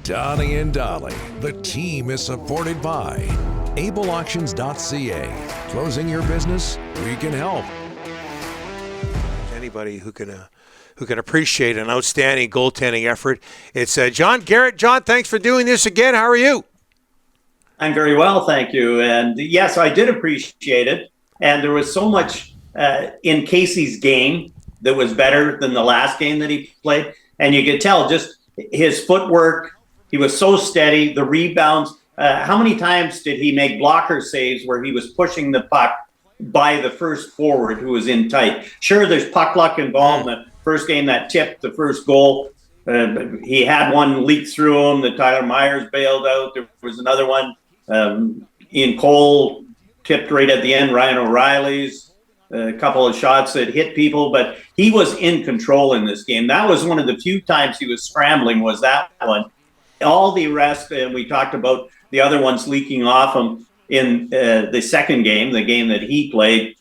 Donnie and Dolly. The team is supported by ableauctions.ca. Closing your business? We can help. Anybody who can appreciate an outstanding goaltending effort. It's John Garrett. John, thanks for doing this again. How are you? I'm very well, thank you. And yes, I did appreciate it. And there was so much in Casey's game that was better than the last game that he played. And you could tell just his footwork. He was so steady. The rebounds. How many times did he make blocker saves where he was pushing the puck by the first forward who was in tight? Sure, there's puck luck involved. In the first game that tipped the first goal, he had one leak through him that Tyler Myers bailed out. There was another one. Ian Cole tipped right at the end. Ryan O'Reilly's a couple of shots that hit people, but he was in control in this game. That was one of the few times he was scrambling, was that one. All the rest, and we talked about the other ones leaking off him in the second game, the game that he played.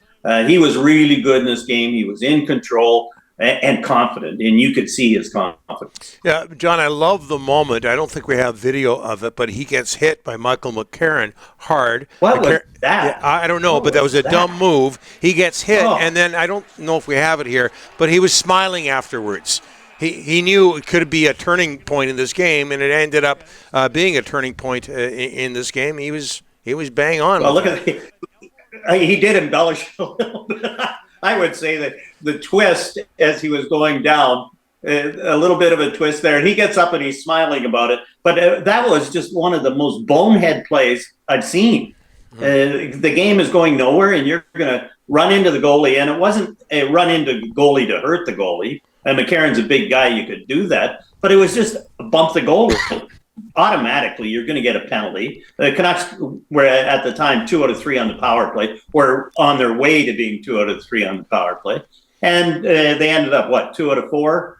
He was really good in this game. He was in control and confident, and you could see his confidence. Yeah, John, I love the moment. I don't think we have video of it, but he gets hit by Michael McCarron hard. What was that? Yeah, I don't know, but that was a dumb move. He gets hit, and then I don't know if we have it here, but he was smiling afterwards. He knew it could be a turning point in this game, and it ended up being a turning point in this game. He was bang on. Well, look at he did embellish a little bit. I would say that the twist as he was going down, a little bit of a twist there. And he gets up and he's smiling about it. But that was just one of the most bonehead plays I've seen. The game is going nowhere, and you're going to run into the goalie. And it wasn't a run into goalie to hurt the goalie. And McCarron's a big guy. You could do that. But it was just bump the goalie. Automatically, you're going to get a penalty. The Canucks were at the time 2 out of 3 on the power play. Were on their way to being 2 out of 3 on the power play, and they ended up 2 out of 4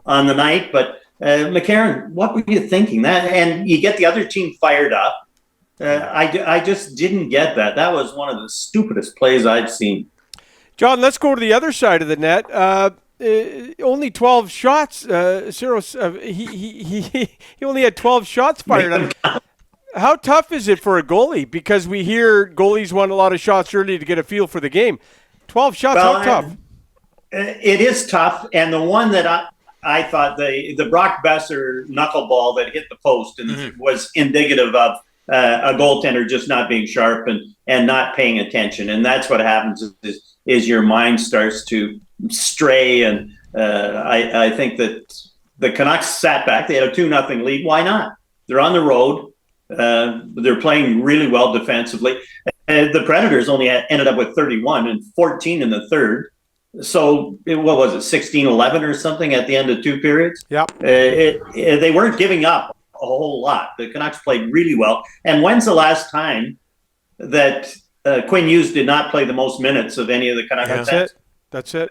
on the night. But McCarron, what were you thinking? That and you get the other team fired up. I just didn't get that. That was one of the stupidest plays I've seen. John, let's go to the other side of the net. Only 12 shots. He only had 12 shots fired. How tough is it for a goalie? Because we hear goalies want a lot of shots early to get a feel for the game. 12 shots, how tough? It is tough. And the one that I thought the Brock Boeser knuckleball that hit the post and was indicative of a goaltender just not being sharp and not paying attention. And that's what happens is your mind starts to stray, and I think that the Canucks sat back. They had a 2-0 lead. Why not? They're on the road. They're playing really well defensively. The Predators only ended up with 31 and 14 in the third. So what was it, 16-11 or something at the end of 2 periods? Yep. They weren't giving up a whole lot. The Canucks played really well. And when's the last time that Quinn Hughes did not play the most minutes of any of the Canucks? That's it.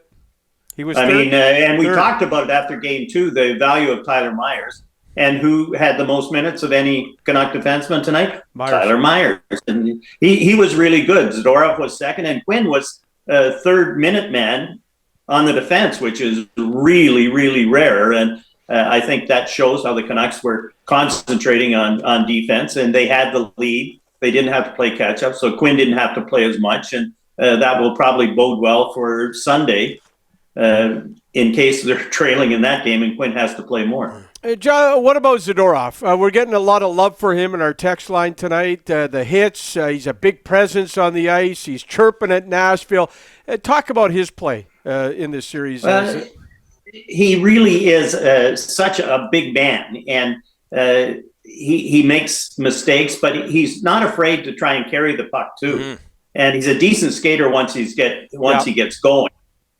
He was. And we talked about it after game 2, the value of Tyler Myers, and who had the most minutes of any Canuck defenseman tonight? Tyler Myers, and he was really good. Zadorov was second, and Quinn was third minute man on the defense, which is really, really rare. And I think that shows how the Canucks were concentrating on defense, and they had the lead. They didn't have to play catch up, so Quinn didn't have to play as much, and that will probably bode well for Sunday in case they're trailing in that game and Quinn has to play more. John, what about Zadorov? We're getting a lot of love for him in our text line tonight. The hits, he's a big presence on the ice. He's chirping at Nashville. Talk about his play in this series. He really is such a big man, and he makes mistakes, but he's not afraid to try and carry the puck too. And he's a decent skater once he gets going.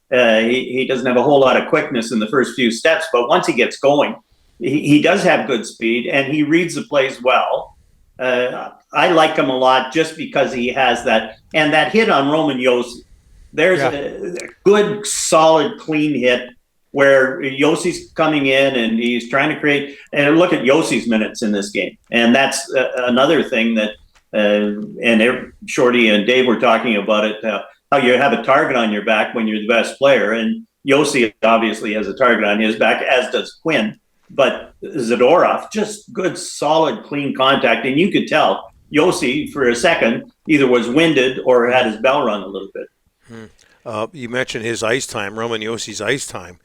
He doesn't have a whole lot of quickness in the first few steps, but once he gets going, he does have good speed, and he reads the plays well. I like him a lot just because he has that. And that hit on Roman Josi, there's a good, solid, clean hit where Josi's coming in and he's trying to create. And look at Josi's minutes in this game. And that's another thing that, and Shorty and Dave were talking about it, how you have a target on your back when you're the best player. And Josi obviously has a target on his back, as does Quinn. but Zadorov, just good, solid, clean contact. And you could tell Yossi, for a second, either was winded or had his bell rung a little bit. You mentioned his ice time, Roman Yossi's ice time.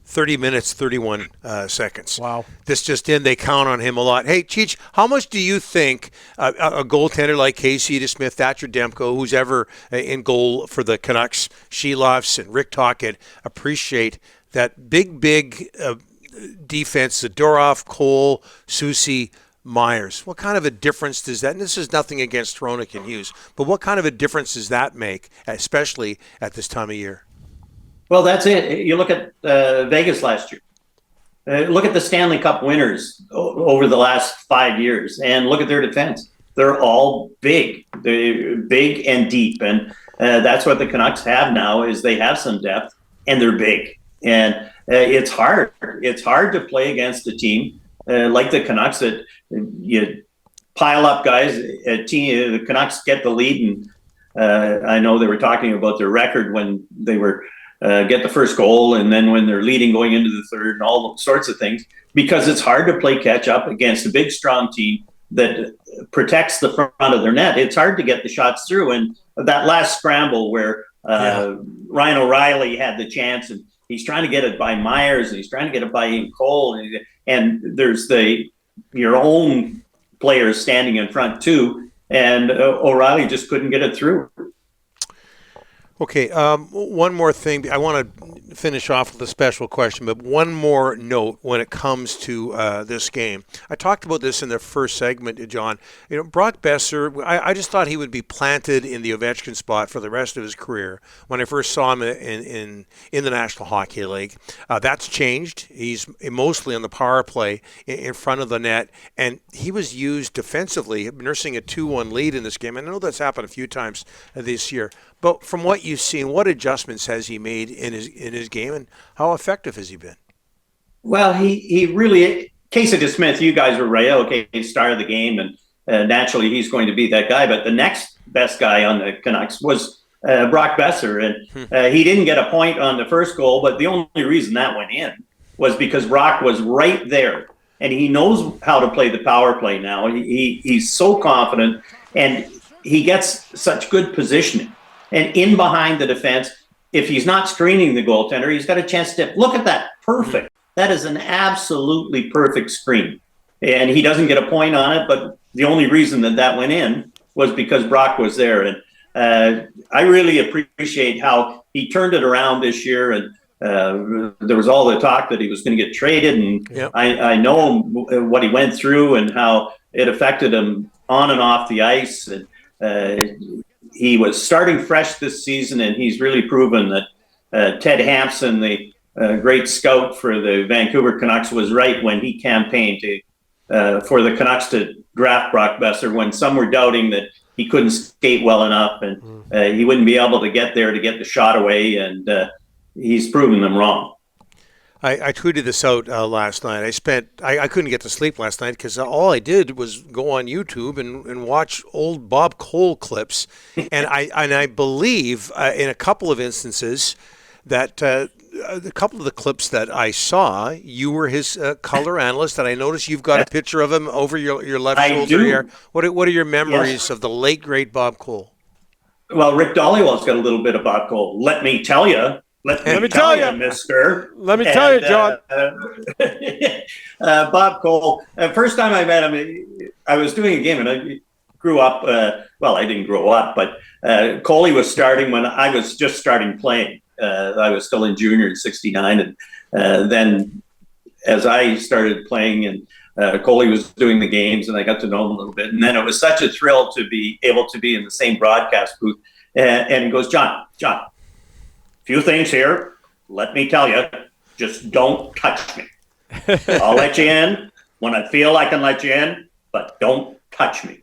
30 minutes, 31 seconds. Wow. This just in, they count on him a lot. Hey, Cheech, how much do you think a goaltender like Casey DeSmith, Thatcher Demko, who's ever in goal for the Canucks, Sheloffs and Rick Tocchet, appreciate that big defense, Zadorov, Cole, Soucy, Myers? What kind of a difference does that, and this is nothing against Hronek and Hughes, but what kind of a difference does that make, especially at this time of year? Well, that's it. You look at Vegas last year. Look at the Stanley Cup winners over the last 5 years, and look at their defense. They're all big. They're big and deep, and that's what the Canucks have now. Is they have some depth, and they're big. And it's hard. It's hard to play against a team like the Canucks that you pile up guys. The Canucks get the lead, and I know they were talking about their record when they were. Get the first goal, and then when they're leading going into the third, and all sorts of things, because it's hard to play catch up against a big, strong team that protects the front of their net. It's hard to get the shots through. And that last scramble where Ryan O'Reilly had the chance, and he's trying to get it by Myers, and he's trying to get it by Ian Cole, and there's your own players standing in front too, and O'Reilly just couldn't get it through. Okay, one more thing. I want to finish off with a special question, but one more note when it comes to this game. I talked about this in the first segment, John. Brock Boeser, I just thought he would be planted in the Ovechkin spot for the rest of his career when I first saw him in the National Hockey League. That's changed. He's mostly on the power play in front of the net, and he was used defensively, nursing a 2-1 lead in this game. And I know that's happened a few times this year. But from what you've seen, what adjustments has he made in his game, and how effective has he been? Well, he really, Casey DeSmith, you guys were right. Okay, he started the game, and naturally he's going to be that guy. But the next best guy on the Canucks was Brock Boeser, and he didn't get a point on the first goal. But the only reason that went in was because Brock was right there, and he knows how to play the power play now. He's so confident, and he gets such good positioning. And in behind the defense, if he's not screening the goaltender, he's got a chance to look at that. Perfect. That is an absolutely perfect screen. And he doesn't get a point on it, but the only reason that went in was because Brock was there. And I really appreciate how he turned it around this year. And there was all the talk that he was going to get traded. And yep. I know what he went through and how it affected him on and off the ice. And he was starting fresh this season, and he's really proven that Ted Hampson, the great scout for the Vancouver Canucks, was right when he campaigned for the Canucks to draft Brock Boeser when some were doubting that he couldn't skate well enough and he wouldn't be able to get there to get the shot away, and he's proven them wrong. I tweeted this out last night. I couldn't get to sleep last night because all I did was go on YouTube and watch old Bob Cole clips, and I believe in a couple of instances that a couple of the clips that I saw, you were his color analyst, and I noticed you've got a picture of him over your left shoulder here. What are your memories of the late great Bob Cole? Well, Rick Dollywell's got a little bit of Bob Cole. Let me tell you. Let me tell you, mister. Let me tell you, John. Bob Cole, first time I met him, I was doing a game, and I grew up, I didn't grow up, but Coley was starting when I was just starting playing. I was still in junior in 69, and then as I started playing, and Coley was doing the games, and I got to know him a little bit. And then it was such a thrill to be able to be in the same broadcast booth. And he goes, John, few things here. Let me tell you, just don't touch me. I'll let you in when I feel I can let you in, but don't touch me.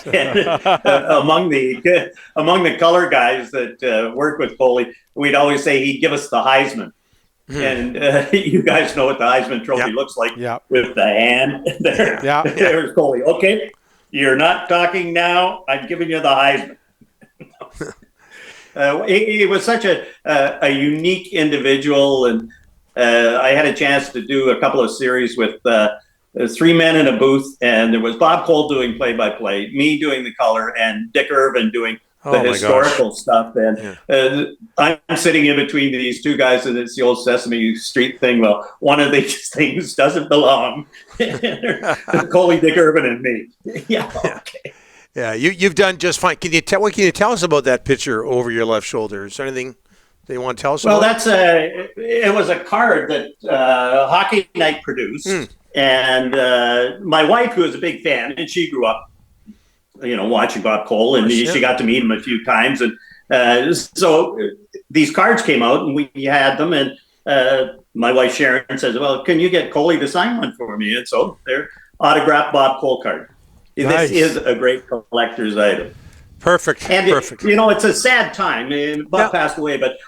And, among the color guys that work with Coley, we'd always say he'd give us the Heisman. And you guys know what the Heisman Trophy looks like with the hand there. There's Coley. Okay, you're not talking now. I'm giving you the Heisman. He was such a unique individual, and I had a chance to do a couple of series with 3 men in a booth, and there was Bob Cole doing play-by-play, me doing the color, and Dick Irvin doing the historical stuff. And I'm sitting in between these two guys, and it's the old Sesame Street thing. Well, one of these things doesn't belong. Coley, Dick Irvin, and me. Yeah, okay. Yeah, you've done just fine. What can you tell us about that picture over your left shoulder? Is there anything that you want to tell us about? Well, it was a card that Hockey Night produced. And my wife, who was a big fan, and she grew up, watching Bob Cole, and she got to meet him a few times. And so these cards came out, and we had them. And my wife, Sharon, says, well, can you get Coley to sign one for me? And so they're autographed Bob Cole card. Nice. This is a great collector's item. Perfect. And Perfect. It's a sad time. Bob passed away, but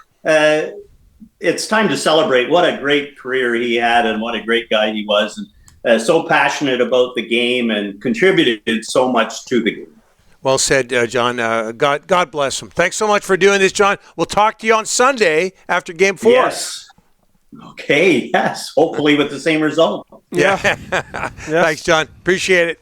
it's time to celebrate what a great career he had and what a great guy he was, and so passionate about the game and contributed so much to the game. Well said, John. God bless him. Thanks so much for doing this, John. We'll talk to you on Sunday after Game 4. Yes. Okay, yes. Hopefully with the same result. Yeah. Thanks, John. Appreciate it.